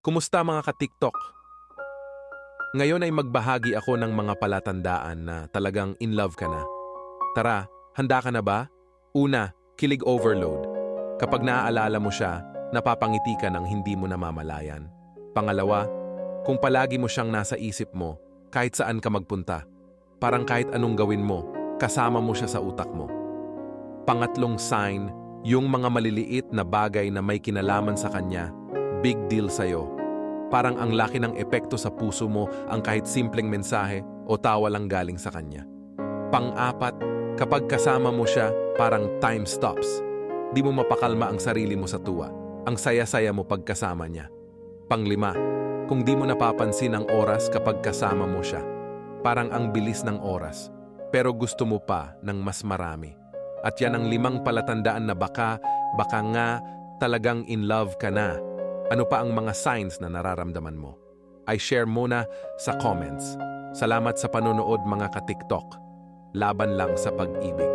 Kumusta mga ka-TikTok? Ngayon ay magbahagi ako ng mga palatandaan na talagang in love ka na. Tara, handa ka na ba? Una, kilig overload. Kapag naaalala mo siya, napapangiti ka ng hindi mo namamalayan. Pangalawa, kung palagi mo siyang nasa isip mo, kahit saan ka magpunta, parang kahit anong gawin mo, kasama mo siya sa utak mo. Pangatlong sign, yung mga maliliit na bagay na may kinalaman sa kanya, big deal sa'yo. Parang ang laki ng epekto sa puso mo ang kahit simpleng mensahe o tawa lang galing sa kanya. Pang-apat, kapag kasama mo siya, parang time stops. Di mo mapakalma ang sarili mo sa tuwa. Ang saya-saya mo pagkasama niya. Panglima, kung di mo napapansin ang oras kapag kasama mo siya. Parang ang bilis ng oras, pero gusto mo pa ng mas marami. At yan ang 5 palatandaan na baka nga talagang in love ka na. Ano pa ang mga signs na nararamdaman mo? I share muna sa comments. Salamat sa panonood mga ka-TikTok. Laban lang sa pag-ibig.